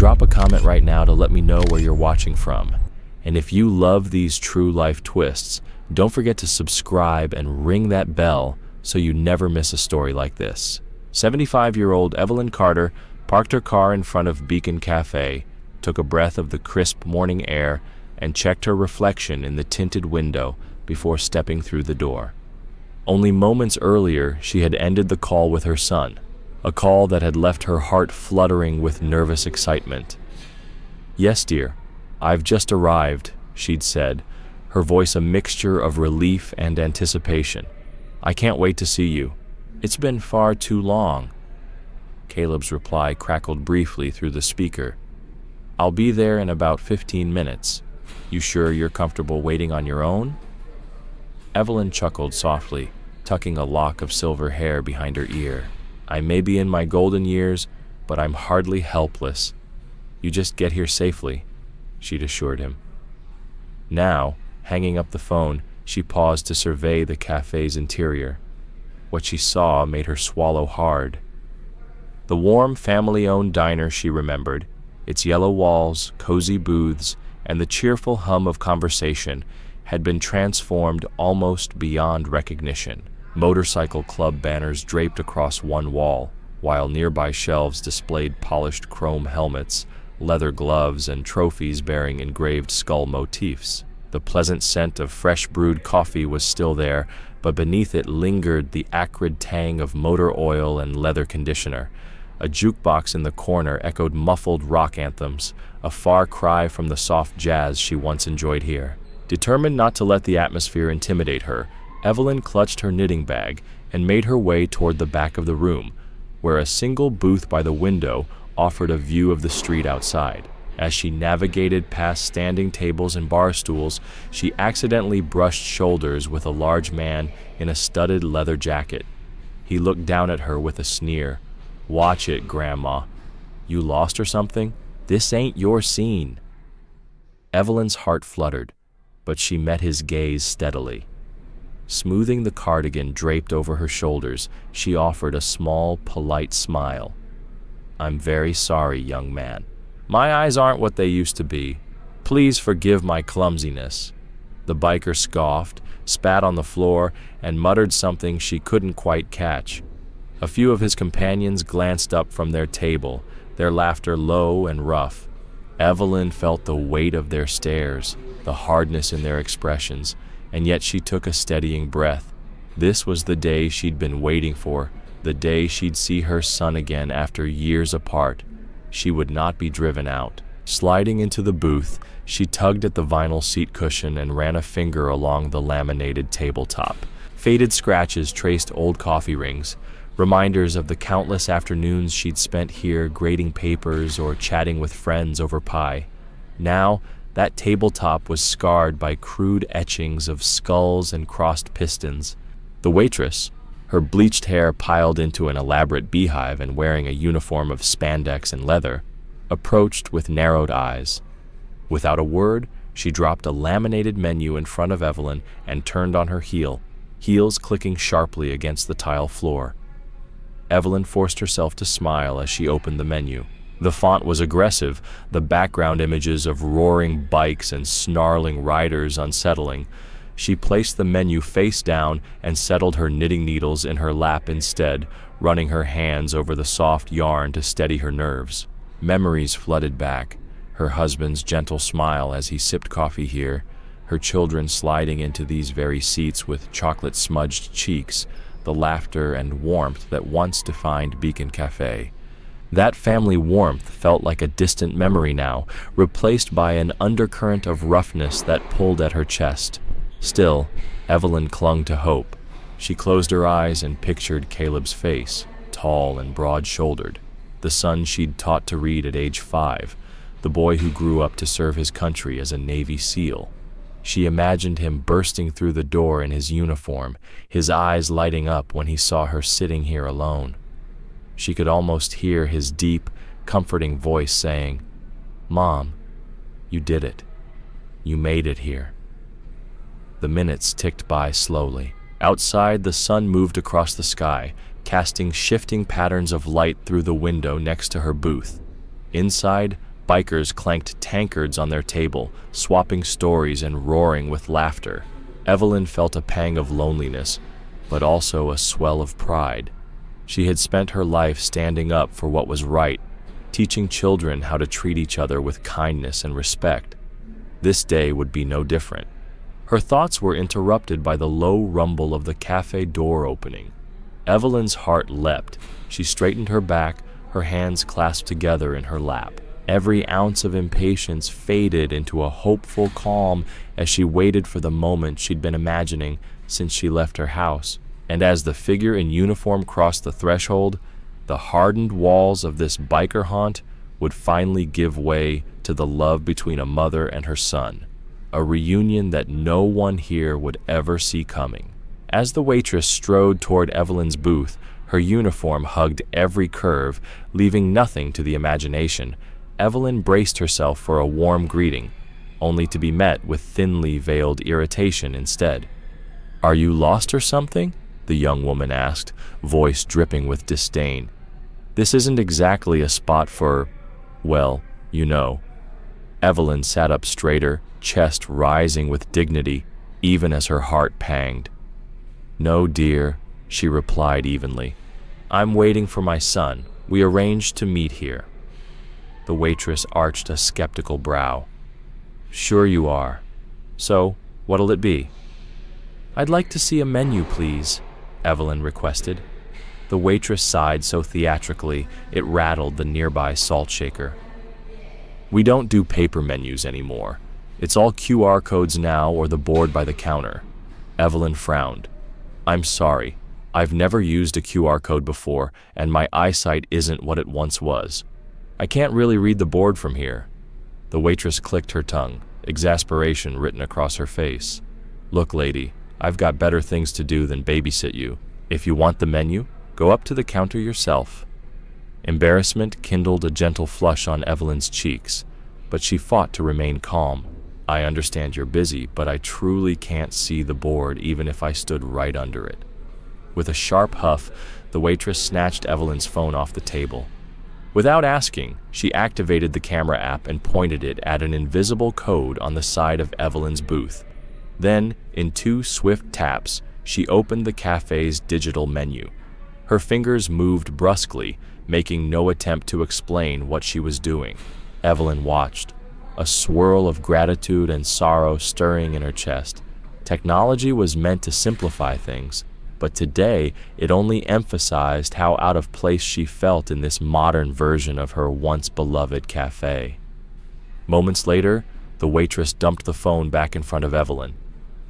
drop a comment right now to let me know where you're watching from. And if you love these true life twists, don't forget to subscribe and ring that bell so you never miss a story like this. 75-year-old Evelyn Carter parked her car in front of Beacon Cafe, took a breath of the crisp morning air, and checked her reflection in the tinted window before stepping through the door. Only moments earlier, she had ended the call with her son, a call that had left her heart fluttering with nervous excitement. "Yes, dear, I've just arrived," she'd said, her voice a mixture of relief and anticipation. "I can't wait to see you. It's been far too long." Caleb's reply crackled briefly through the speaker. "I'll be there in about 15 minutes. You sure you're comfortable waiting on your own?" Evelyn chuckled softly, tucking a lock of silver hair behind her ear. "I may be in my golden years, but I'm hardly helpless. You just get here safely," she'd assured him. Now, hanging up the phone, she paused to survey the cafe's interior. What she saw made her swallow hard. The warm, family-owned diner she remembered, its yellow walls, cozy booths, and the cheerful hum of conversation had been transformed almost beyond recognition. Motorcycle club banners draped across one wall, while nearby shelves displayed polished chrome helmets, leather gloves, and trophies bearing engraved skull motifs. The pleasant scent of fresh brewed coffee was still there, but beneath it lingered the acrid tang of motor oil and leather conditioner. A jukebox in the corner echoed muffled rock anthems, a far cry from the soft jazz she once enjoyed here. Determined not to let the atmosphere intimidate her, Evelyn clutched her knitting bag and made her way toward the back of the room, where a single booth by the window offered a view of the street outside. As she navigated past standing tables and bar stools, she accidentally brushed shoulders with a large man in a studded leather jacket. He looked down at her with a sneer. "Watch it, Grandma. You lost or something? This ain't your scene." Evelyn's heart fluttered, but she met his gaze steadily. Smoothing the cardigan draped over her shoulders, she offered a small, polite smile. "I'm very sorry, young man. My eyes aren't what they used to be. Please forgive my clumsiness." The biker scoffed, spat on the floor, and muttered something she couldn't quite catch. A few of his companions glanced up from their table, their laughter low and rough. Evelyn felt the weight of their stares, the hardness in their expressions, and yet she took a steadying breath. This was the day she'd been waiting for, the day she'd see her son again after years apart. She would not be driven out. Sliding into the booth, she tugged at the vinyl seat cushion and ran a finger along the laminated tabletop. Faded scratches traced old coffee rings, reminders of the countless afternoons she'd spent here grading papers or chatting with friends over pie. Now, that tabletop was scarred by crude etchings of skulls and crossed pistons. The waitress, her bleached hair piled into an elaborate beehive and wearing a uniform of spandex and leather, approached with narrowed eyes. Without a word, she dropped a laminated menu in front of Evelyn and turned on her heel, heels clicking sharply against the tile floor. Evelyn forced herself to smile as she opened the menu. The font was aggressive, the background images of roaring bikes and snarling riders unsettling. She placed the menu face down and settled her knitting needles in her lap instead, running her hands over the soft yarn to steady her nerves. Memories flooded back, her husband's gentle smile as he sipped coffee here, her children sliding into these very seats with chocolate-smudged cheeks, the laughter and warmth that once defined Beacon Cafe. That family warmth felt like a distant memory now, replaced by an undercurrent of roughness that pulled at her chest. Still, Evelyn clung to hope. She closed her eyes and pictured Caleb's face, tall and broad-shouldered, the son she'd taught to read at age 5, the boy who grew up to serve his country as a Navy SEAL. She imagined him bursting through the door in his uniform, his eyes lighting up when he saw her sitting here alone. She could almost hear his deep, comforting voice saying, "Mom, you did it. You made it here." The minutes ticked by slowly. Outside, the sun moved across the sky, casting shifting patterns of light through the window next to her booth. Inside, Bikers clanked tankards on their table, swapping stories and roaring with laughter. Evelyn felt a pang of loneliness, but also a swell of pride. She had spent her life standing up for what was right, teaching children how to treat each other with kindness and respect. This day would be no different. Her thoughts were interrupted by the low rumble of the cafe door opening. Evelyn's heart leapt. She straightened her back, her hands clasped together in her lap. Every ounce of impatience faded into a hopeful calm as she waited for the moment she'd been imagining since she left her house. And as the figure in uniform crossed the threshold, the hardened walls of this biker haunt would finally give way to the love between a mother and her son, a reunion that no one here would ever see coming. As the waitress strode toward Evelyn's booth, her uniform hugged every curve, leaving nothing to the imagination. Evelyn braced herself for a warm greeting, only to be met with thinly veiled irritation instead. "Are you lost or something?" the young woman asked, voice dripping with disdain. "This isn't exactly a spot for, well, you know." Evelyn sat up straighter, chest rising with dignity, even as her heart panged. "No, dear," she replied evenly. "I'm waiting for my son. We arranged to meet here." The waitress arched a skeptical brow. "Sure you are. So, what'll it be?" "I'd like to see a menu, please," Evelyn requested. The waitress sighed so theatrically it rattled the nearby salt shaker. "We don't do paper menus anymore. It's all QR codes now or the board by the counter." Evelyn frowned. "I'm sorry. I've never used a QR code before, and my eyesight isn't what it once was. I can't really read the board from here." The waitress clicked her tongue, exasperation written across her face. "Look, lady, I've got better things to do than babysit you. If you want the menu, go up to the counter yourself." Embarrassment kindled a gentle flush on Evelyn's cheeks, but she fought to remain calm. "I understand you're busy, but I truly can't see the board even if I stood right under it." With a sharp huff, the waitress snatched Evelyn's phone off the table. Without asking, she activated the camera app and pointed it at an invisible code on the side of Evelyn's booth. Then, in 2 swift taps, she opened the cafe's digital menu. Her fingers moved brusquely, making no attempt to explain what she was doing. Evelyn watched, a swirl of gratitude and sorrow stirring in her chest. Technology was meant to simplify things, but today it only emphasized how out of place she felt in this modern version of her once beloved cafe. Moments later, the waitress dumped the phone back in front of Evelyn.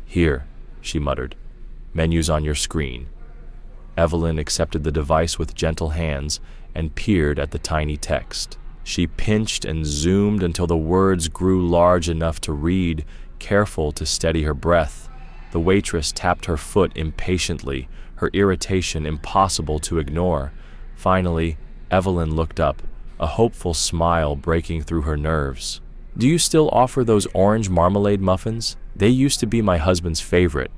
"Here," she muttered. "Menu's on your screen." Evelyn accepted the device with gentle hands and peered at the tiny text. She pinched and zoomed until the words grew large enough to read, careful to steady her breath. The waitress tapped her foot impatiently, her irritation impossible to ignore. Finally, Evelyn looked up, a hopeful smile breaking through her nerves. "Do you still offer those orange marmalade muffins? They used to be my husband's favorite."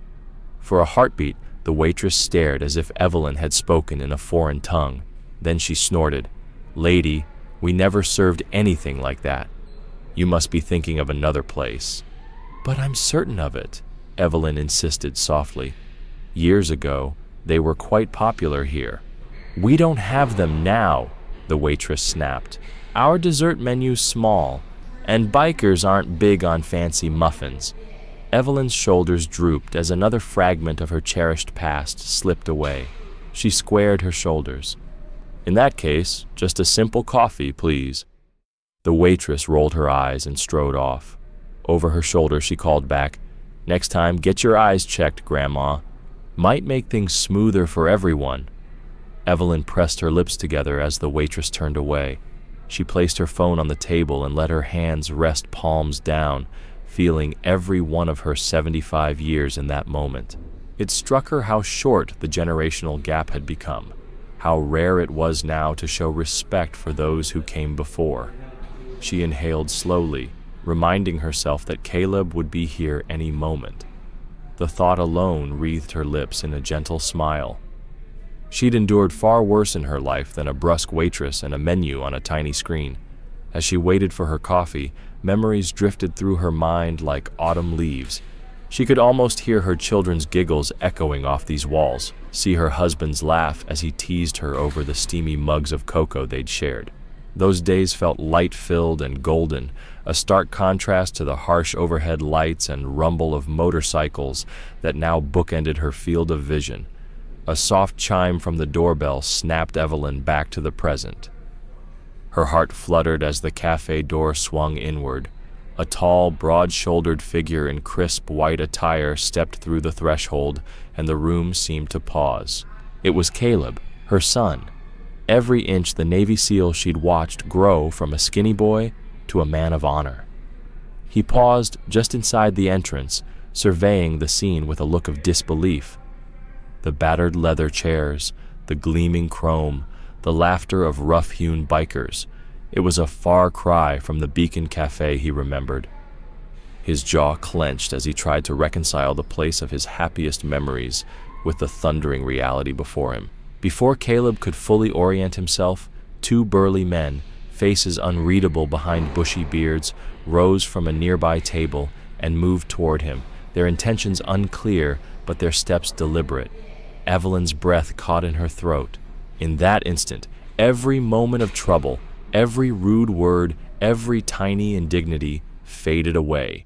For a heartbeat, the waitress stared as if Evelyn had spoken in a foreign tongue. Then she snorted. "Lady, we never served anything like that. You must be thinking of another place." "But I'm certain of it," Evelyn insisted softly. "Years ago, they were quite popular here." "We don't have them now," the waitress snapped. "Our dessert menu's small, and bikers aren't big on fancy muffins." Evelyn's shoulders drooped as another fragment of her cherished past slipped away. She squared her shoulders. "In that case, just a simple coffee, please." The waitress rolled her eyes and strode off. Over her shoulder, she called back, "Next time, get your eyes checked, Grandma. Might make things smoother for everyone." Evelyn pressed her lips together as the waitress turned away. She placed her phone on the table and let her hands rest palms down, feeling every one of her 75 years in that moment. It struck her how short the generational gap had become, how rare it was now to show respect for those who came before. She inhaled slowly, reminding herself that Caleb would be here any moment. The thought alone wreathed her lips in a gentle smile. She'd endured far worse in her life than a brusque waitress and a menu on a tiny screen. As she waited for her coffee, memories drifted through her mind like autumn leaves. She could almost hear her children's giggles echoing off these walls, see her husband's laugh as he teased her over the steamy mugs of cocoa they'd shared. Those days felt light-filled and golden, a stark contrast to the harsh overhead lights and rumble of motorcycles that now bookended her field of vision. A soft chime from the doorbell snapped Evelyn back to the present. Her heart fluttered as the cafe door swung inward. A tall, broad-shouldered figure in crisp white attire stepped through the threshold, and the room seemed to pause. It was Caleb, her son. Every inch the Navy SEAL she'd watched grow from a skinny boy to a man of honor. He paused just inside the entrance, surveying the scene with a look of disbelief. The battered leather chairs, the gleaming chrome, the laughter of rough-hewn bikers. It was a far cry from the Beacon Cafe he remembered. His jaw clenched as he tried to reconcile the place of his happiest memories with the thundering reality before him. Before Caleb could fully orient himself, two burly men, faces unreadable behind bushy beards, rose from a nearby table and moved toward him, their intentions unclear but their steps deliberate. Evelyn's breath caught in her throat. In that instant, every moment of trouble, every rude word, every tiny indignity faded away.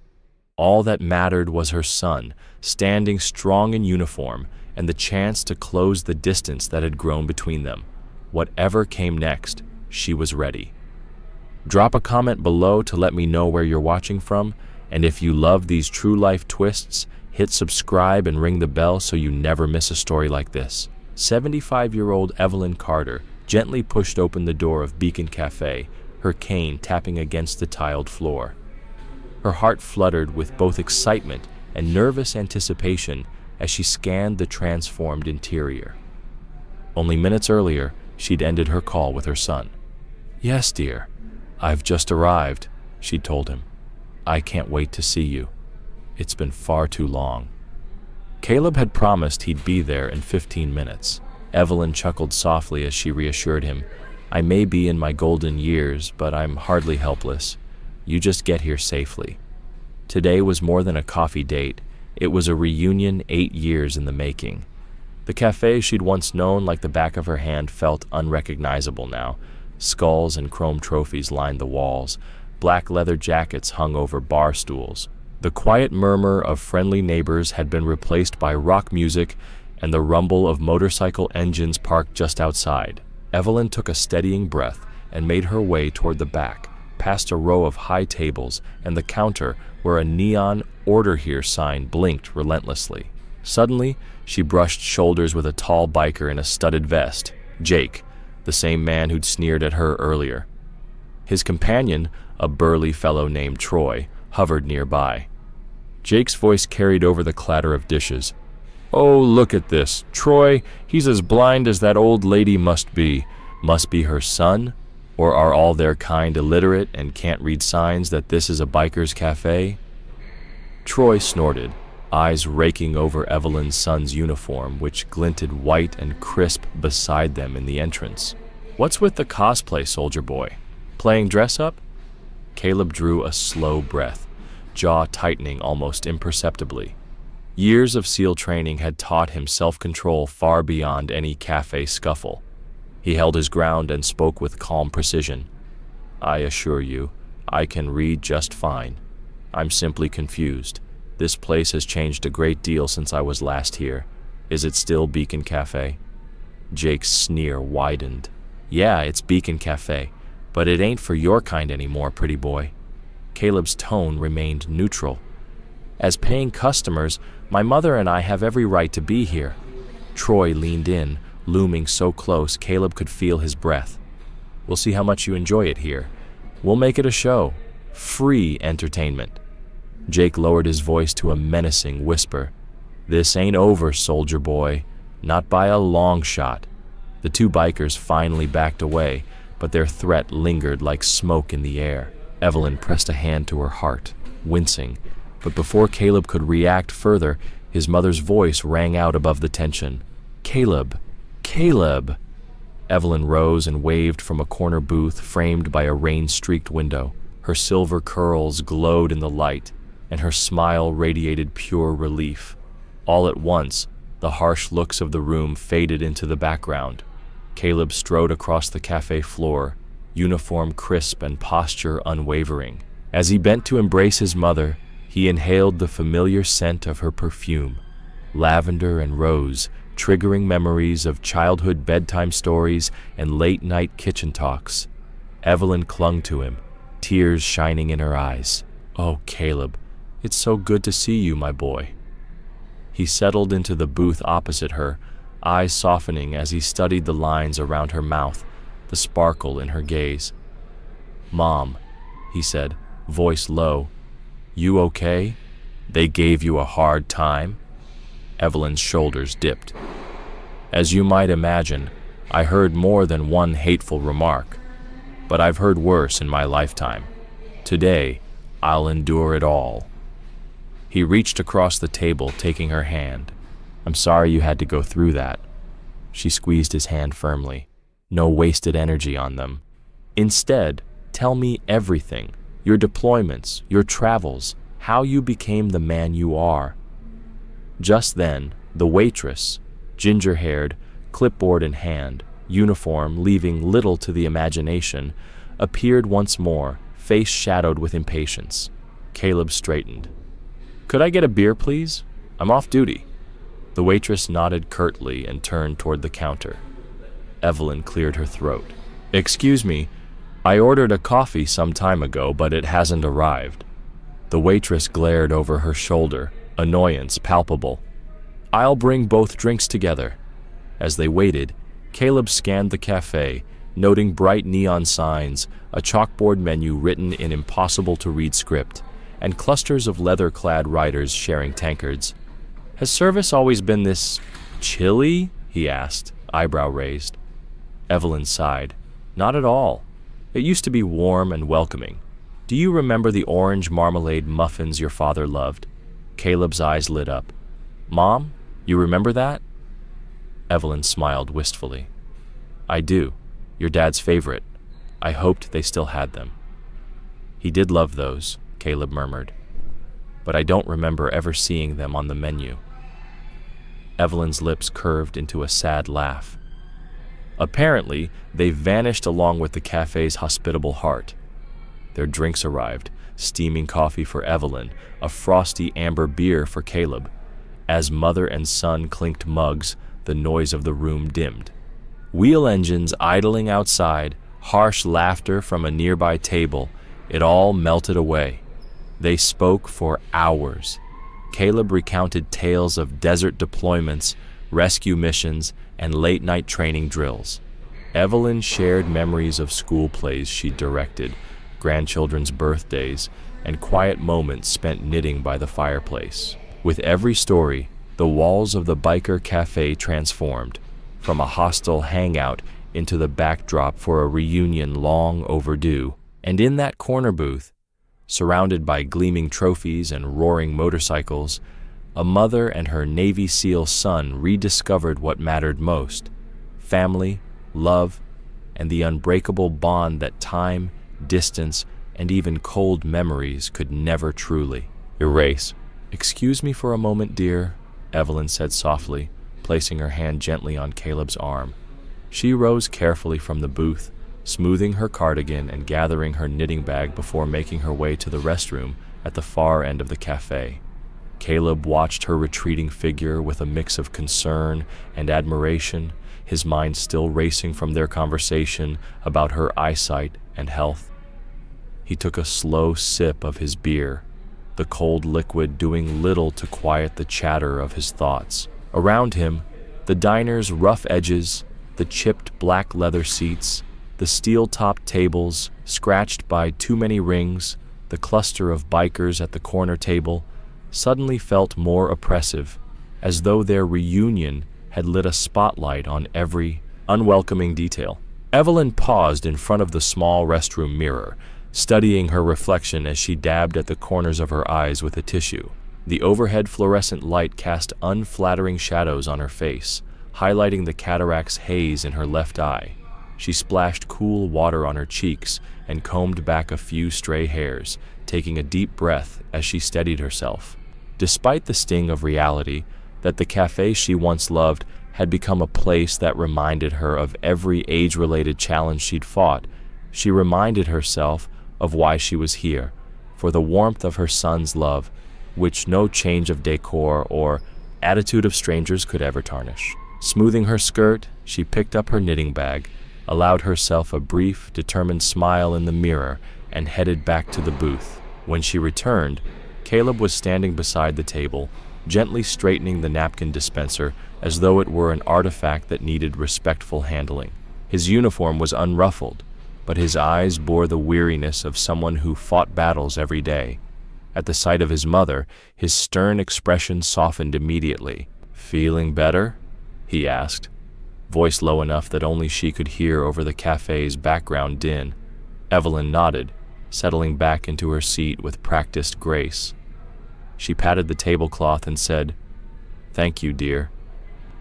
All that mattered was her son, standing strong in uniform, and the chance to close the distance that had grown between them. Whatever came next, she was ready. Drop a comment below to let me know where you're watching from, and if you love these true-life twists, hit subscribe and ring the bell so you never miss a story like this. 75-year-old Evelyn Carter gently pushed open the door of Beacon Cafe, her cane tapping against the tiled floor. Her heart fluttered with both excitement and nervous anticipation as she scanned the transformed interior. Only minutes earlier, she'd ended her call with her son. "Yes, dear. I've just arrived," she told him. "I can't wait to see you. It's been far too long." Caleb had promised he'd be there in 15 minutes. Evelyn chuckled softly as she reassured him, "I may be in my golden years, but I'm hardly helpless. You just get here safely." Today was more than a coffee date. It was a reunion 8 years in the making. The cafe she'd once known like the back of her hand felt unrecognizable now. Skulls and chrome trophies lined the walls. Black leather jackets hung over bar stools. The quiet murmur of friendly neighbors had been replaced by rock music and the rumble of motorcycle engines parked just outside. Evelyn took a steadying breath and made her way toward the back, past a row of high tables and the counter where a neon "Order Here" sign blinked relentlessly. Suddenly, she brushed shoulders with a tall biker in a studded vest, Jake, the same man who'd sneered at her earlier. His companion, a burly fellow named Troy, hovered nearby. Jake's voice carried over the clatter of dishes. "Oh, look at this. Troy, he's as blind as that old lady must be. Must be her son? Or are all their kind illiterate and can't read signs that this is a biker's cafe?" Troy snorted, eyes raking over Evelyn's son's uniform, which glinted white and crisp beside them in the entrance. "What's with the cosplay, soldier boy? Playing dress-up?" Caleb drew a slow breath, jaw tightening almost imperceptibly. Years of SEAL training had taught him self-control far beyond any cafe scuffle. He held his ground and spoke with calm precision. "I assure you, I can read just fine. I'm simply confused. This place has changed a great deal since I was last here. Is it still Beacon Cafe?" Jake's sneer widened. "Yeah, it's Beacon Cafe, but it ain't for your kind anymore, pretty boy." Caleb's tone remained neutral. "As paying customers, my mother and I have every right to be here." Troy leaned in, looming so close Caleb could feel his breath. "We'll see how much you enjoy it here. We'll make it a show. Free entertainment." Jake lowered his voice to a menacing whisper. "This ain't over, soldier boy. Not by a long shot." The two bikers finally backed away, but their threat lingered like smoke in the air. Evelyn pressed a hand to her heart, wincing, but before Caleb could react further, his mother's voice rang out above the tension. "Caleb! Caleb!" Evelyn rose and waved from a corner booth framed by a rain-streaked window. Her silver curls glowed in the light, and her smile radiated pure relief. All at once, the harsh looks of the room faded into the background. Caleb strode across the cafe floor, uniform crisp and posture unwavering. As he bent to embrace his mother, he inhaled the familiar scent of her perfume, lavender and rose, triggering memories of childhood bedtime stories and late-night kitchen talks. Evelyn clung to him, tears shining in her eyes. "Oh, Caleb, it's so good to see you, my boy." He settled into the booth opposite her, eyes softening as he studied the lines around her mouth, the sparkle in her gaze. "Mom," he said, voice low, "you okay? They gave you a hard time?" Evelyn's shoulders dipped. "As you might imagine, I heard more than one hateful remark, but I've heard worse in my lifetime. Today, I'll endure it all." He reached across the table, taking her hand. "I'm sorry you had to go through that." She squeezed his hand firmly. "No wasted energy on them. Instead, tell me everything. Your deployments, your travels, how you became the man you are." Just then, the waitress, ginger-haired, clipboard in hand, uniform leaving little to the imagination, appeared once more, face shadowed with impatience. Caleb straightened. "Could I get a beer, please? I'm off duty." The waitress nodded curtly and turned toward the counter. Evelyn cleared her throat. "Excuse me, I ordered a coffee some time ago, but it hasn't arrived." The waitress glared over her shoulder, annoyance palpable. "I'll bring both drinks together." As they waited, Caleb scanned the cafe, noting bright neon signs, a chalkboard menu written in impossible-to-read script, and clusters of leather-clad riders sharing tankards. "Has service always been this chilly?" he asked, eyebrow raised. Evelyn sighed. "Not at all. It used to be warm and welcoming. Do you remember the orange marmalade muffins your father loved?" Caleb's eyes lit up. "Mom, you remember that?" Evelyn smiled wistfully. "I do. Your dad's favorite. I hoped they still had them." "He did love those," Caleb murmured. "But I don't remember ever seeing them on the menu." Evelyn's lips curved into a sad laugh. Apparently, they vanished along with the cafe's hospitable heart. Their drinks arrived, steaming coffee for Evelyn, a frosty amber beer for Caleb. As mother and son clinked mugs, the noise of the room dimmed. Wheel engines idling outside, harsh laughter from a nearby table, it all melted away. They spoke for hours. Caleb recounted tales of desert deployments, rescue missions, and late-night training drills. Evelyn shared memories of school plays she directed, grandchildren's birthdays, and quiet moments spent knitting by the fireplace. With every story, the walls of the biker cafe transformed, from a hostile hangout into the backdrop for a reunion long overdue. And in that corner booth, surrounded by gleaming trophies and roaring motorcycles, a mother and her Navy SEAL son rediscovered what mattered most: family, love, and the unbreakable bond that time, distance, and even cold memories could never truly erase. "Excuse me for a moment, dear," Evelyn said softly, placing her hand gently on Caleb's arm. She rose carefully from the booth, smoothing her cardigan and gathering her knitting bag before making her way to the restroom at the far end of the cafe. Caleb watched her retreating figure with a mix of concern and admiration, his mind still racing from their conversation about her eyesight and health. He took a slow sip of his beer, the cold liquid doing little to quiet the chatter of his thoughts. Around him, the diner's rough edges, the chipped black leather seats, the steel-topped tables, scratched by too many rings, the cluster of bikers at the corner table, suddenly felt more oppressive, as though their reunion had lit a spotlight on every unwelcoming detail. Evelyn paused in front of the small restroom mirror, studying her reflection as she dabbed at the corners of her eyes with a tissue. The overhead fluorescent light cast unflattering shadows on her face, highlighting the cataract's haze in her left eye. She splashed cool water on her cheeks and combed back a few stray hairs, taking a deep breath as she steadied herself. Despite the sting of reality that the cafe she once loved had become a place that reminded her of every age-related challenge she'd fought, she reminded herself of why she was here, for the warmth of her son's love, which no change of decor or attitude of strangers could ever tarnish. Smoothing her skirt, she picked up her knitting bag, allowed herself a brief, determined smile in the mirror, and headed back to the booth. When she returned, Caleb was standing beside the table, gently straightening the napkin dispenser as though it were an artifact that needed respectful handling. His uniform was unruffled, but his eyes bore the weariness of someone who fought battles every day. At the sight of his mother, his stern expression softened immediately. "Feeling better?" he asked, voice low enough that only she could hear over the cafe's background din. Evelyn nodded, settling back into her seat with practiced grace. She patted the tablecloth and said, "Thank you, dear.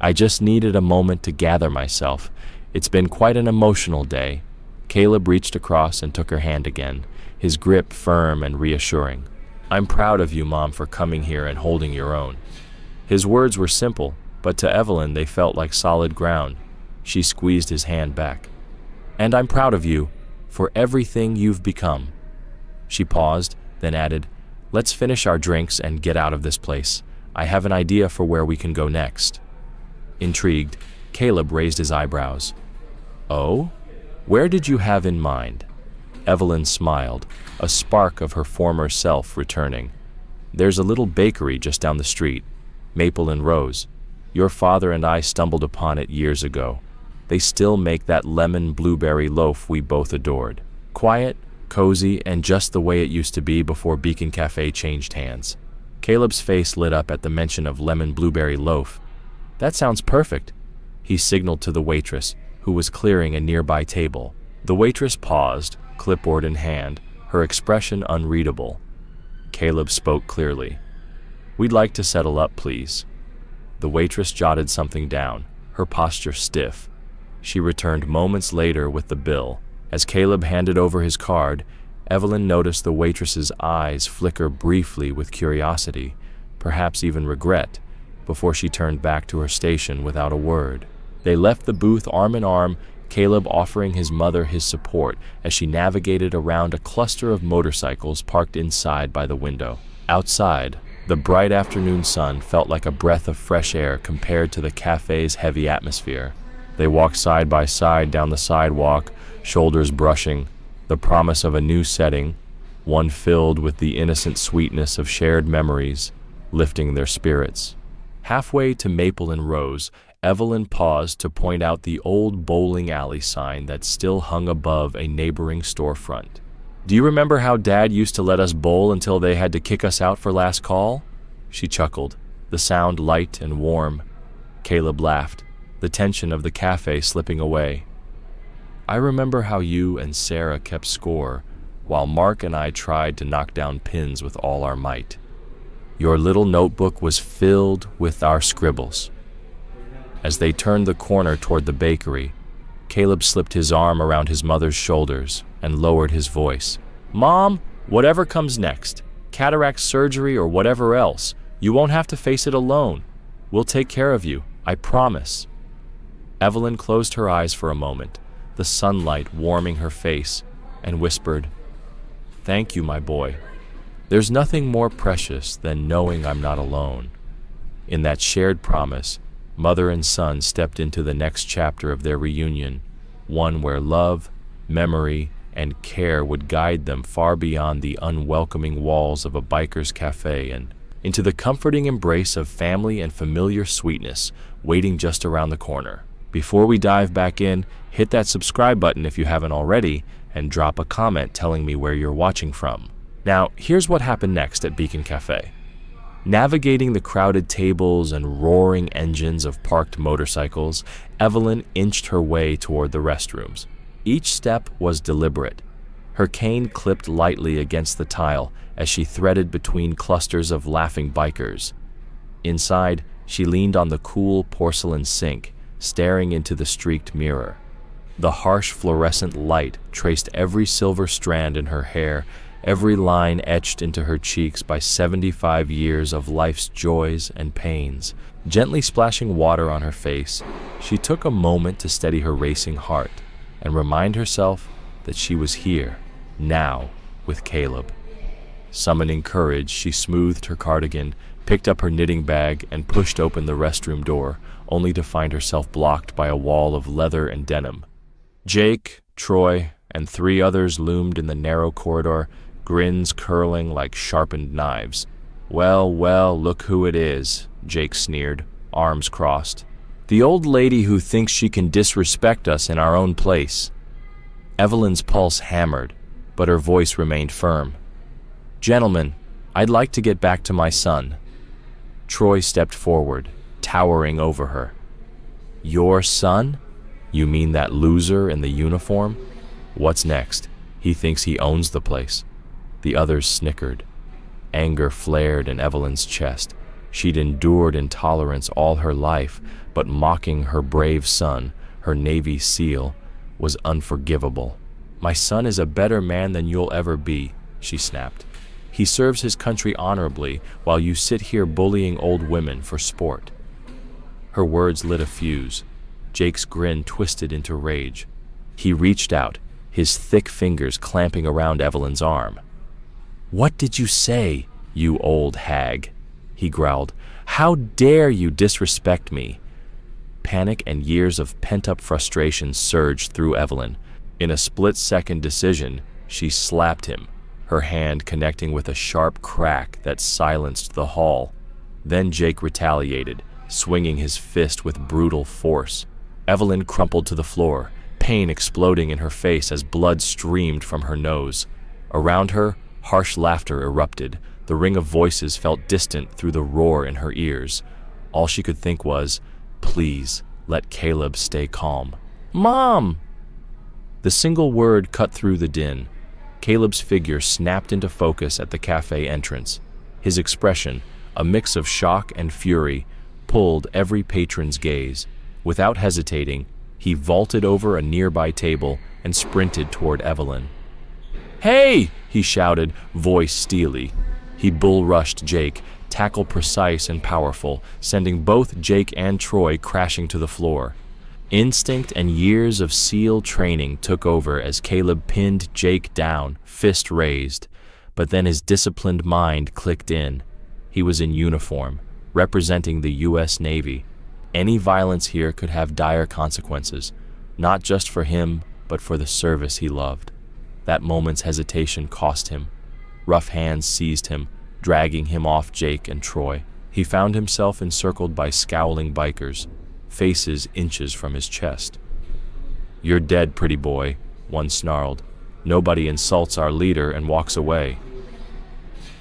I just needed a moment to gather myself. It's been quite an emotional day." Caleb reached across and took her hand again, his grip firm and reassuring. "I'm proud of you, Mom, for coming here and holding your own." His words were simple, but to Evelyn they felt like solid ground. She squeezed his hand back. "And I'm proud of you for everything you've become." She paused, then added, "Let's finish our drinks and get out of this place. I have an idea for where we can go next." Intrigued, Caleb raised his eyebrows. "Oh? Where did you have in mind?" Evelyn smiled, a spark of her former self returning. "There's a little bakery just down the street, Maple and Rose. Your father and I stumbled upon it years ago. They still make that lemon blueberry loaf we both adored. Quiet, cozy, and just the way it used to be before Beacon Cafe changed hands." Caleb's face lit up at the mention of lemon blueberry loaf. "That sounds perfect." He signaled to the waitress, who was clearing a nearby table. The waitress paused, clipboard in hand, her expression unreadable. Caleb spoke clearly. "We'd like to settle up, please." The waitress jotted something down, her posture stiff. She returned moments later with the bill. As Caleb handed over his card, Evelyn noticed the waitress's eyes flicker briefly with curiosity, perhaps even regret, before she turned back to her station without a word. They left the booth arm in arm, Caleb offering his mother his support as she navigated around a cluster of motorcycles parked inside by the window. Outside, the bright afternoon sun felt like a breath of fresh air compared to the cafe's heavy atmosphere. They walked side by side down the sidewalk, shoulders brushing, the promise of a new setting, one filled with the innocent sweetness of shared memories, lifting their spirits. Halfway to Maple and Rose, Evelyn paused to point out the old bowling alley sign that still hung above a neighboring storefront. "Do you remember how Dad used to let us bowl until they had to kick us out for last call?" She chuckled, the sound light and warm. Caleb laughed, the tension of the cafe slipping away. "I remember how you and Sarah kept score, while Mark and I tried to knock down pins with all our might. Your little notebook was filled with our scribbles." As they turned the corner toward the bakery, Caleb slipped his arm around his mother's shoulders and lowered his voice. "Mom, whatever comes next, cataract surgery or whatever else, you won't have to face it alone. We'll take care of you, I promise." Evelyn closed her eyes for a moment, the sunlight warming her face, and whispered, "Thank you, my boy. There's nothing more precious than knowing I'm not alone." In that shared promise, mother and son stepped into the next chapter of their reunion, one where love, memory, and care would guide them far beyond the unwelcoming walls of a biker's cafe and into the comforting embrace of family and familiar sweetness waiting just around the corner. Before we dive back in, hit that subscribe button if you haven't already, and drop a comment telling me where you're watching from. Now, here's what happened next at Beacon Cafe. Navigating the crowded tables and roaring engines of parked motorcycles, Evelyn inched her way toward the restrooms. Each step was deliberate. Her cane clipped lightly against the tile as she threaded between clusters of laughing bikers. Inside, she leaned on the cool porcelain sink, staring into the streaked mirror. The harsh fluorescent light traced every silver strand in her hair, every line etched into her cheeks by 75 years of life's joys and pains. Gently splashing water on her face, she took a moment to steady her racing heart and remind herself that she was here, now, with Caleb. Summoning courage, she smoothed her cardigan, picked up her knitting bag, and pushed open the restroom door, only to find herself blocked by a wall of leather and denim. Jake, Troy, and 3 others loomed in the narrow corridor, grins curling like sharpened knives. "Well, well, look who it is," Jake sneered, arms crossed. "The old lady who thinks she can disrespect us in our own place." Evelyn's pulse hammered, but her voice remained firm. "Gentlemen, I'd like to get back to my son." Troy stepped forward, towering over her. "Your son? You mean that loser in the uniform? What's next? He thinks he owns the place." The others snickered. Anger flared in Evelyn's chest. She'd endured intolerance all her life, but mocking her brave son, her Navy SEAL, was unforgivable. "My son is a better man than you'll ever be," she snapped. "He serves his country honorably while you sit here bullying old women for sport." Her words lit a fuse. Jake's grin twisted into rage. He reached out, his thick fingers clamping around Evelyn's arm. "What did you say, you old hag?" he growled. "How dare you disrespect me?" Panic and years of pent-up frustration surged through Evelyn. In a split-second decision, she slapped him, her hand connecting with a sharp crack that silenced the hall. Then Jake retaliated, swinging his fist with brutal force. Evelyn crumpled to the floor, pain exploding in her face as blood streamed from her nose. Around her, harsh laughter erupted. The ring of voices felt distant through the roar in her ears. All she could think was, "Please, let Caleb stay calm." "Mom!" The single word cut through the din. Caleb's figure snapped into focus at the cafe entrance. His expression, a mix of shock and fury, pulled every patron's gaze. Without hesitating, he vaulted over a nearby table and sprinted toward Evelyn. "Hey!" he shouted, voice steely. He bull-rushed Jake, tackle precise and powerful, sending both Jake and Troy crashing to the floor. Instinct and years of SEAL training took over as Caleb pinned Jake down, fist raised. But then his disciplined mind clicked in. He was in uniform, representing the U.S. Navy. Any violence here could have dire consequences, not just for him, but for the service he loved. That moment's hesitation cost him. Rough hands seized him, dragging him off Jake and Troy. He found himself encircled by scowling bikers, faces inches from his chest. "You're dead, pretty boy," one snarled. "Nobody insults our leader and walks away."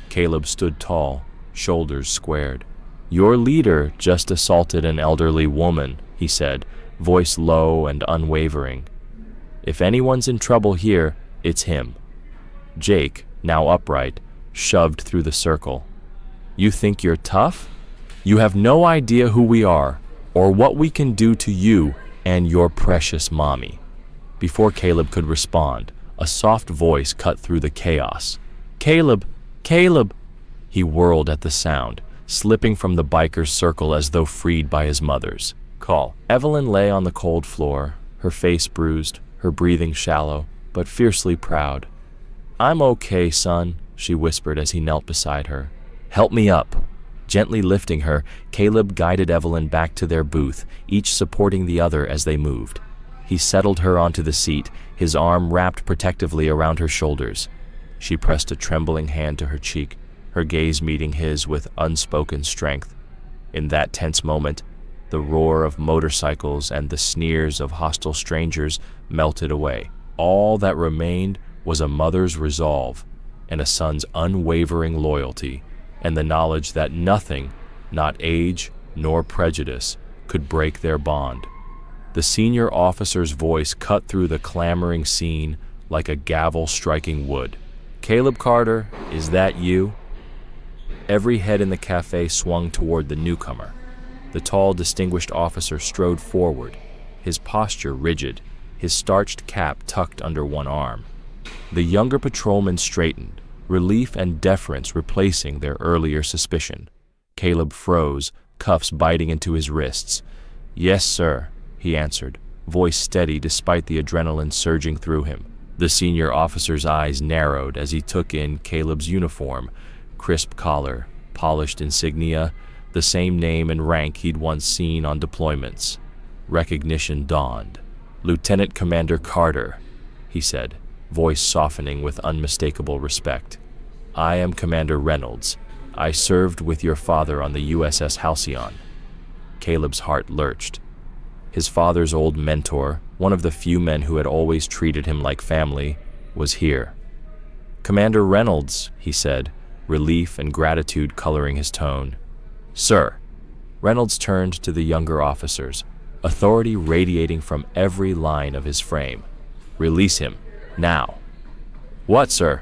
Caleb stood tall, shoulders squared. "Your leader just assaulted an elderly woman," he said, voice low and unwavering. "If anyone's in trouble here, it's him." Jake, now upright, shoved through the circle. "You think you're tough? You have no idea who we are, or what we can do to you and your precious mommy." Before Caleb could respond, a soft voice cut through the chaos. "Caleb! Caleb!" He whirled at the sound, slipping from the biker's circle as though freed by his mother's call. Evelyn lay on the cold floor, her face bruised, her breathing shallow, but fiercely proud. "I'm okay, son," she whispered as he knelt beside her. "Help me up." Gently lifting her, Caleb guided Evelyn back to their booth, each supporting the other as they moved. He settled her onto the seat, his arm wrapped protectively around her shoulders. She pressed a trembling hand to her cheek, her gaze meeting his with unspoken strength. In that tense moment, the roar of motorcycles and the sneers of hostile strangers melted away. All that remained was a mother's resolve and a son's unwavering loyalty, and the knowledge that nothing, not age nor prejudice, could break their bond. The senior officer's voice cut through the clamoring scene like a gavel striking wood. "Caleb Carter, is that you?" Every head in the cafe swung toward the newcomer. The tall, distinguished officer strode forward, his posture rigid, his starched cap tucked under one arm. The younger patrolman straightened, relief and deference replacing their earlier suspicion. Caleb froze, cuffs biting into his wrists. "Yes, sir," he answered, voice steady despite the adrenaline surging through him. The senior officer's eyes narrowed as he took in Caleb's uniform, crisp collar, polished insignia, the same name and rank he'd once seen on deployments. Recognition dawned. "Lieutenant Commander Carter," he said, voice softening with unmistakable respect. "I am Commander Reynolds. I served with your father on the USS Halcyon." Caleb's heart lurched. His father's old mentor, one of the few men who had always treated him like family, was here. "Commander Reynolds," he said, relief and gratitude coloring his tone. "Sir." Reynolds turned to the younger officers, authority radiating from every line of his frame. "Release him, now." "What, sir?"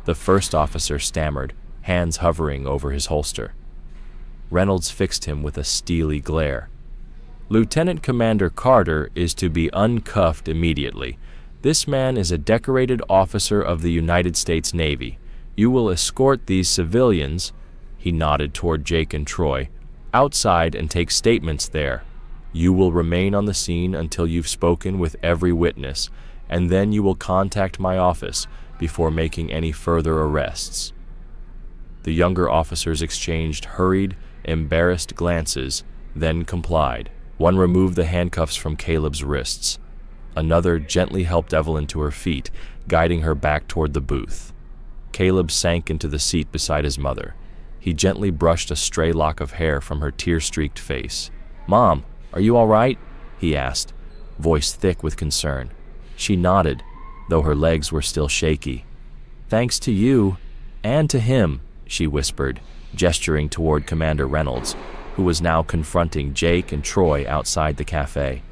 the first officer stammered, hands hovering over his holster. Reynolds fixed him with a steely glare. "Lieutenant Commander Carter is to be uncuffed immediately. This man is a decorated officer of the United States Navy. You will escort these civilians," he nodded toward Jake and Troy, "outside and take statements there. You will remain on the scene until you've spoken with every witness, and then you will contact my office before making any further arrests." The younger officers exchanged hurried, embarrassed glances, then complied. One removed the handcuffs from Caleb's wrists. Another gently helped Evelyn to her feet, guiding her back toward the booth. Caleb sank into the seat beside his mother. He gently brushed a stray lock of hair from her tear-streaked face. "Mom, are you all right?" he asked, voice thick with concern. She nodded, though her legs were still shaky. "Thanks to you, and to him," she whispered, gesturing toward Commander Reynolds, who was now confronting Jake and Troy outside the cafe.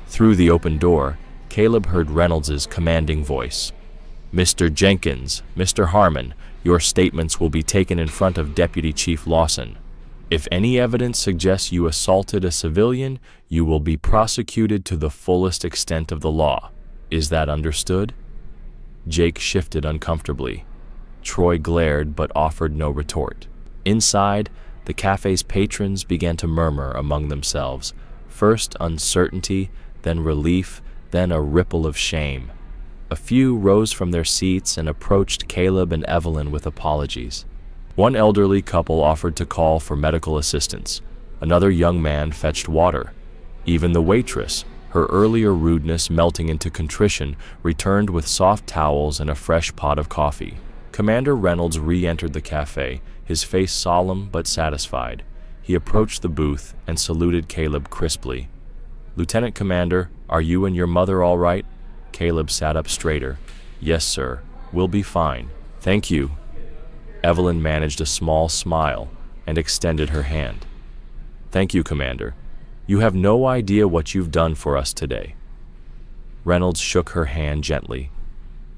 Through the open door, Caleb heard Reynolds's commanding voice. "Mr. Jenkins, Mr. Harmon, your statements will be taken in front of Deputy Chief Lawson. If any evidence suggests you assaulted a civilian, you will be prosecuted to the fullest extent of the law. Is that understood?" Jake shifted uncomfortably. Troy glared but offered no retort. Inside, the cafe's patrons began to murmur among themselves, first uncertainty, then relief, then a ripple of shame. A few rose from their seats and approached Caleb and Evelyn with apologies. One elderly couple offered to call for medical assistance. Another young man fetched water. Even the waitress, her earlier rudeness melting into contrition, returned with soft towels and a fresh pot of coffee. Commander Reynolds re-entered the cafe, his face solemn but satisfied. He approached the booth and saluted Caleb crisply. "Lieutenant Commander, are you and your mother all right?" Caleb sat up straighter. "Yes, sir. We'll be fine. Thank you." Evelyn managed a small smile and extended her hand. "Thank you, Commander. You have no idea what you've done for us today." Reynolds shook her hand gently.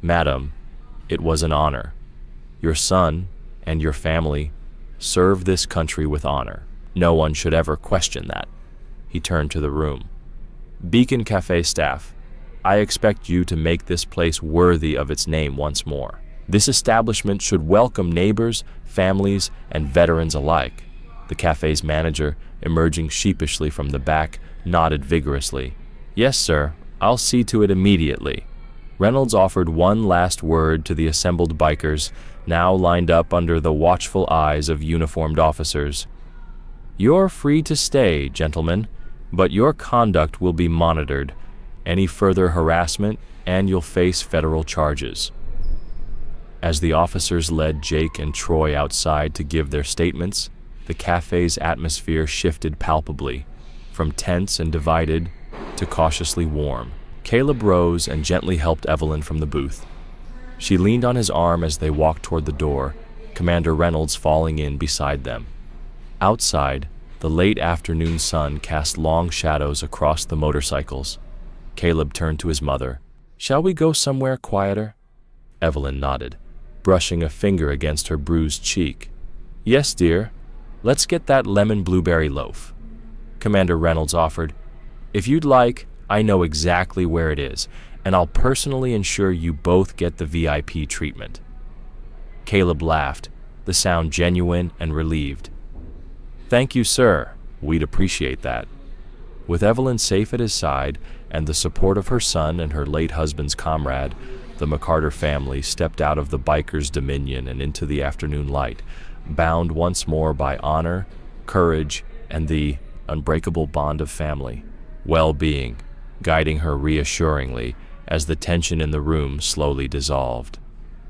"Madam, it was an honor. Your son and your family serve this country with honor. No one should ever question that." He turned to the room. "Beacon Cafe staff, I expect you to make this place worthy of its name once more. This establishment should welcome neighbors, families, and veterans alike." The cafe's manager, emerging sheepishly from the back, nodded vigorously. "Yes, sir. I'll see to it immediately." Reynolds offered one last word to the assembled bikers, now lined up under the watchful eyes of uniformed officers. "You're free to stay, gentlemen, but your conduct will be monitored. Any further harassment, and you'll face federal charges." As the officers led Jake and Troy outside to give their statements, the cafe's atmosphere shifted palpably, from tense and divided to cautiously warm. Caleb rose and gently helped Evelyn from the booth. She leaned on his arm as they walked toward the door, Commander Reynolds falling in beside them. Outside, the late afternoon sun cast long shadows across the motorcycles. Caleb turned to his mother. "Shall we go somewhere quieter?" Evelyn nodded, brushing a finger against her bruised cheek. "Yes, dear. Let's get that lemon blueberry loaf." Commander Reynolds offered. "If you'd like, I know exactly where it is, and I'll personally ensure you both get the VIP treatment." Caleb laughed, the sound genuine and relieved. "Thank you, sir. We'd appreciate that." With Evelyn safe at his side and the support of her son and her late husband's comrade, the McCarter family stepped out of the biker's dominion and into the afternoon light, bound once more by honor, courage, and the unbreakable bond of family well-being, guiding her reassuringly as the tension in the room slowly dissolved.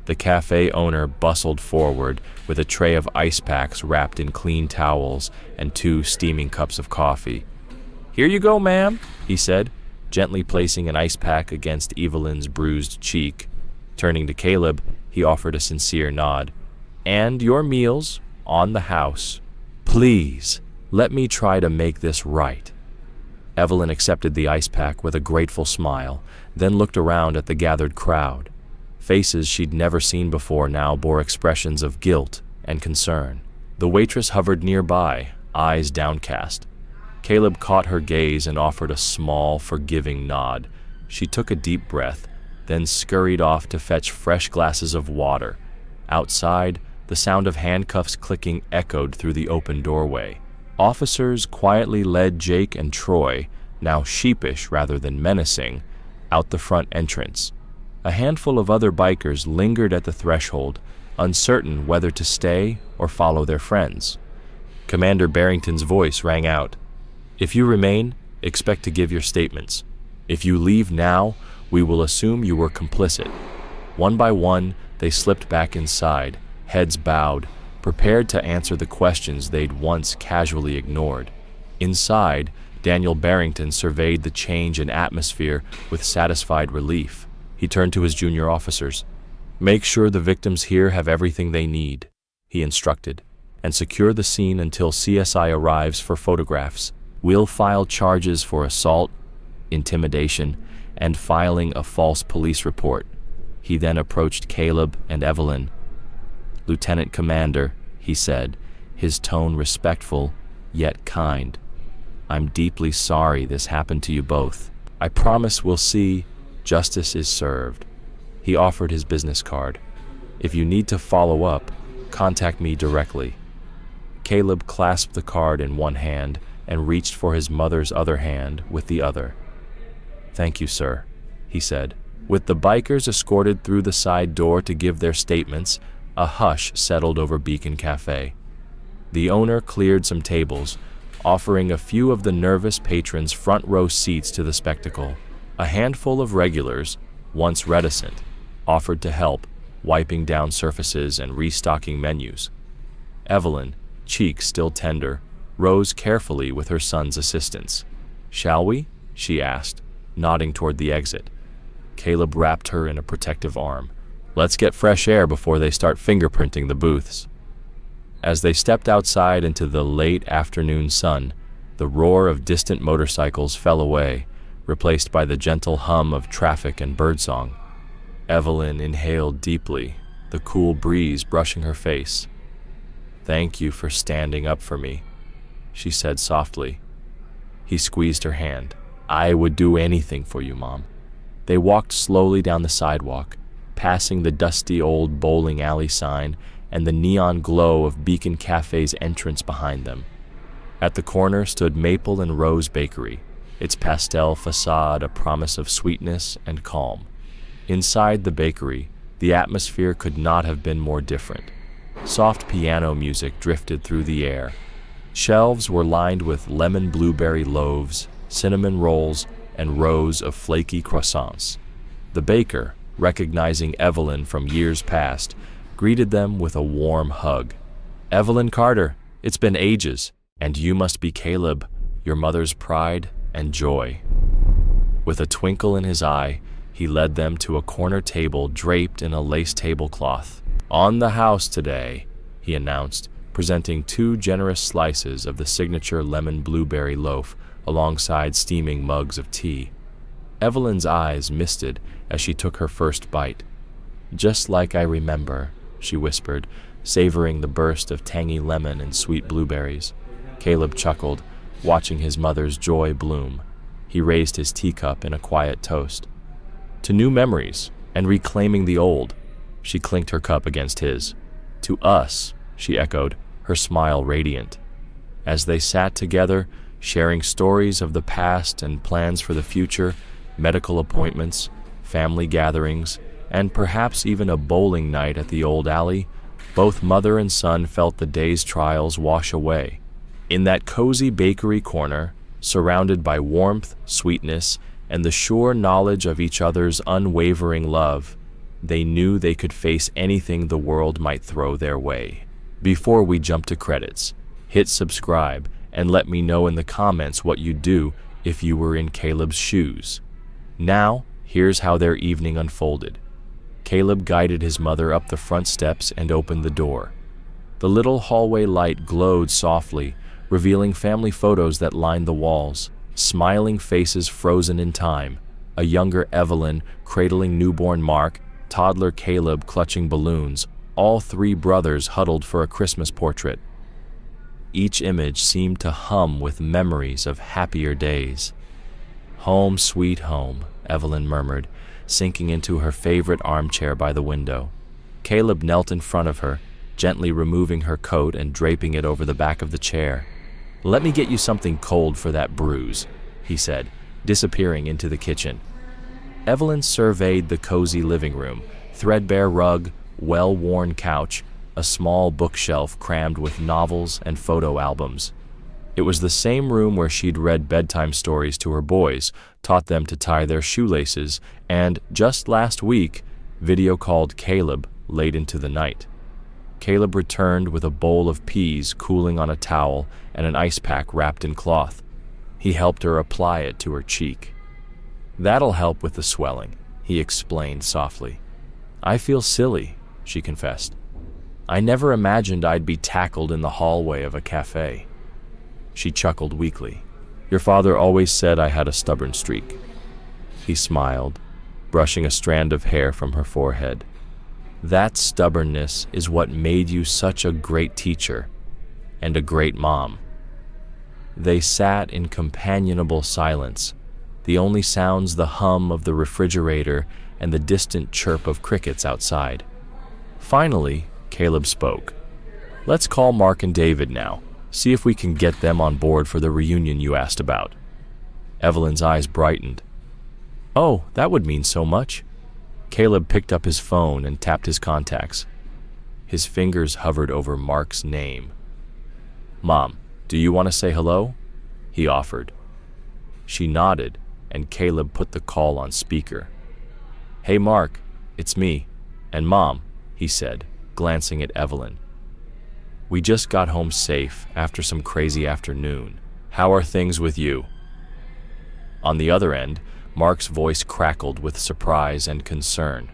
The cafe owner bustled forward with a tray of ice packs wrapped in clean towels and 2 steaming cups of coffee. "Here you go, ma'am," he said, gently placing an ice pack against Evelyn's bruised cheek. Turning to Caleb, he offered a sincere nod. "And your meals on the house. Please, let me try to make this right." Evelyn accepted the ice pack with a grateful smile, then looked around at the gathered crowd. Faces she'd never seen before now bore expressions of guilt and concern. The waitress hovered nearby, eyes downcast. Caleb caught her gaze and offered a small, forgiving nod. She took a deep breath, then scurried off to fetch fresh glasses of water. Outside, the sound of handcuffs clicking echoed through the open doorway. Officers quietly led Jake and Troy, now sheepish rather than menacing, out the front entrance. A handful of other bikers lingered at the threshold, uncertain whether to stay or follow their friends. Commander Barrington's voice rang out. "If you remain, expect to give your statements. If you leave now, we will assume you were complicit." One by one, they slipped back inside, heads bowed, prepared to answer the questions they'd once casually ignored. Inside, Daniel Barrington surveyed the change in atmosphere with satisfied relief. He turned to his junior officers. "Make sure the victims here have everything they need," he instructed, "and secure the scene until CSI arrives for photographs. We'll file charges for assault, intimidation, and filing a false police report." He then approached Caleb and Evelyn. "Lieutenant Commander," he said, his tone respectful yet kind, "I'm deeply sorry this happened to you both. I promise we'll see justice is served." He offered his business card. "If you need to follow up, contact me directly." Caleb clasped the card in one hand and reached for his mother's other hand with the other. "Thank you, sir," he said. With the bikers escorted through the side door to give their statements, a hush settled over Beacon Cafe. The owner cleared some tables, offering a few of the nervous patrons front row seats to the spectacle. A handful of regulars, once reticent, offered to help, wiping down surfaces and restocking menus. Evelyn, cheeks still tender, rose carefully with her son's assistance. "Shall we?" she asked, nodding toward the exit. Caleb wrapped her in a protective arm. "Let's get fresh air before they start fingerprinting the booths." As they stepped outside into the late afternoon sun, the roar of distant motorcycles fell away, replaced by the gentle hum of traffic and birdsong. Evelyn inhaled deeply, the cool breeze brushing her face. "Thank you for standing up for me," she said softly. He squeezed her hand. "I would do anything for you, Mom." They walked slowly down the sidewalk, passing the dusty old bowling alley sign and the neon glow of Beacon Cafe's entrance behind them. At the corner stood Maple and Rose Bakery, its pastel facade a promise of sweetness and calm. Inside the bakery, the atmosphere could not have been more different. Soft piano music drifted through the air. Shelves were lined with lemon blueberry loaves, cinnamon rolls, and rows of flaky croissants. The baker, recognizing Evelyn from years past, greeted them with a warm hug. "Evelyn Carter, it's been ages, and you must be Caleb, your mother's pride and joy." With a twinkle in his eye, he led them to a corner table draped in a lace tablecloth. "On the house today," he announced, presenting 2 generous slices of the signature lemon blueberry loaf alongside steaming mugs of tea. Evelyn's eyes misted as she took her first bite. "Just like I remember," she whispered, savoring the burst of tangy lemon and sweet blueberries. Caleb chuckled, watching his mother's joy bloom. He raised his teacup in a quiet toast. To new memories and reclaiming the old. She clinked her cup against his. To us, she echoed, her smile radiant. As they sat together, sharing stories of the past and plans for the future, medical appointments, family gatherings, and perhaps even a bowling night at the old alley, both mother and son felt the day's trials wash away. In that cozy bakery corner, surrounded by warmth, sweetness, and the sure knowledge of each other's unwavering love, they knew they could face anything the world might throw their way. Before we jump to credits, hit subscribe and let me know in the comments what you'd do if you were in Caleb's shoes. Now, here's how their evening unfolded. Caleb guided his mother up the front steps and opened the door. The little hallway light glowed softly, revealing family photos that lined the walls, smiling faces frozen in time, a younger Evelyn cradling newborn Mark, toddler Caleb clutching balloons, all three brothers huddled for a Christmas portrait. Each image seemed to hum with memories of happier days. "Home, sweet home," Evelyn murmured, sinking into her favorite armchair by the window. Caleb knelt in front of her, gently removing her coat and draping it over the back of the chair. "Let me get you something cold for that bruise," he said, disappearing into the kitchen. Evelyn surveyed the cozy living room, threadbare rug, well-worn couch, a small bookshelf crammed with novels and photo albums. It was the same room where she'd read bedtime stories to her boys, taught them to tie their shoelaces, and, just last week, video called Caleb late into the night. Caleb returned with a bowl of peas cooling on a towel and an ice pack wrapped in cloth. He helped her apply it to her cheek. "That'll help with the swelling," he explained softly. "I feel silly," she confessed. "I never imagined I'd be tackled in the hallway of a cafe." She chuckled weakly. "Your father always said I had a stubborn streak." He smiled, brushing a strand of hair from her forehead. "That stubbornness is what made you such a great teacher and a great mom." They sat in companionable silence, the only sounds the hum of the refrigerator and the distant chirp of crickets outside. Finally, Caleb spoke. "Let's call Mark and David now. See if we can get them on board for the reunion you asked about." Evelyn's eyes brightened. "Oh, that would mean so much." Caleb picked up his phone and tapped his contacts. His fingers hovered over Mark's name. "Mom, do you want to say hello?" he offered. She nodded, and Caleb put the call on speaker. "Hey Mark, it's me, and Mom," he said, glancing at Evelyn. "We just got home safe after some crazy afternoon. How are things with you?" On the other end, Mark's voice crackled with surprise and concern.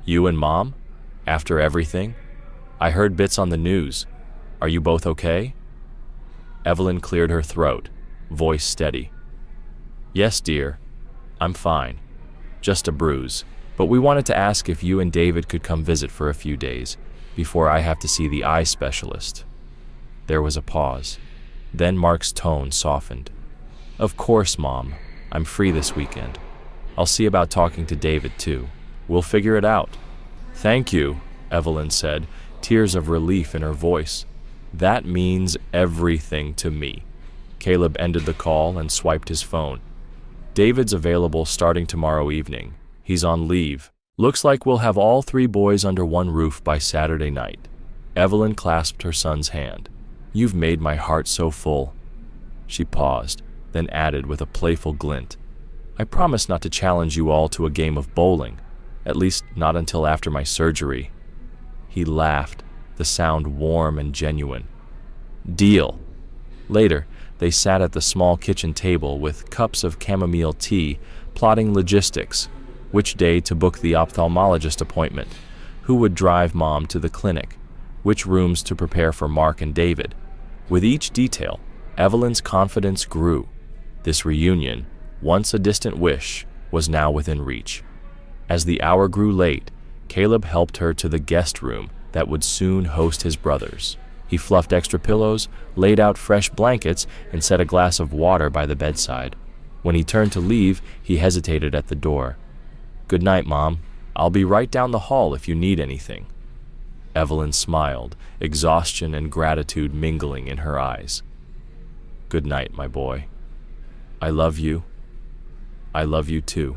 "You and Mom? After everything? I heard bits on the news. Are you both okay?" Evelyn cleared her throat, voice steady. "Yes, dear. I'm fine. Just a bruise. But we wanted to ask if you and David could come visit for a few days before I have to see the eye specialist." There was a pause. Then Mark's tone softened. "Of course, Mom. I'm free this weekend. I'll see about talking to David, too. We'll figure it out." "Thank you," Evelyn said, tears of relief in her voice. "That means everything to me." Caleb ended the call and swiped his phone. "David's available starting tomorrow evening. He's on leave. Looks like we'll have all three boys under one roof by Saturday night." Evelyn clasped her son's hand. "You've made my heart so full." She paused, then added with a playful glint, "I promise not to challenge you all to a game of bowling, at least not until after my surgery." He laughed, the sound warm and genuine. "Deal." Later, they sat at the small kitchen table with cups of chamomile tea, plotting logistics, which day to book the ophthalmologist appointment, who would drive Mom to the clinic, which rooms to prepare for Mark and David. With each detail, Evelyn's confidence grew. This reunion, once a distant wish, was now within reach. As the hour grew late, Caleb helped her to the guest room that would soon host his brothers. He fluffed extra pillows, laid out fresh blankets, and set a glass of water by the bedside. When he turned to leave, he hesitated at the door. "Good night, Mom. I'll be right down the hall if you need anything." Evelyn smiled, exhaustion and gratitude mingling in her eyes. "Good night, my boy. I love you. I love you too,"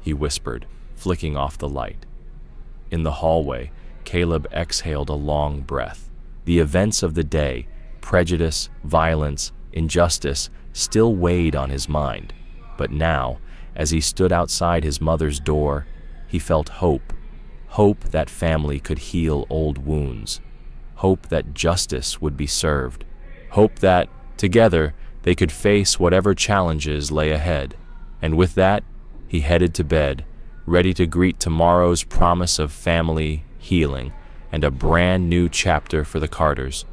he whispered, flicking off the light. In the hallway, Caleb exhaled a long breath. The events of the day, prejudice, violence, injustice, still weighed on his mind. But now, as he stood outside his mother's door, he felt hope. Hope that family could heal old wounds. Hope that justice would be served. Hope that, together, they could face whatever challenges lay ahead. And with that, he headed to bed, ready to greet tomorrow's promise of family, healing, and a brand new chapter for the Carters.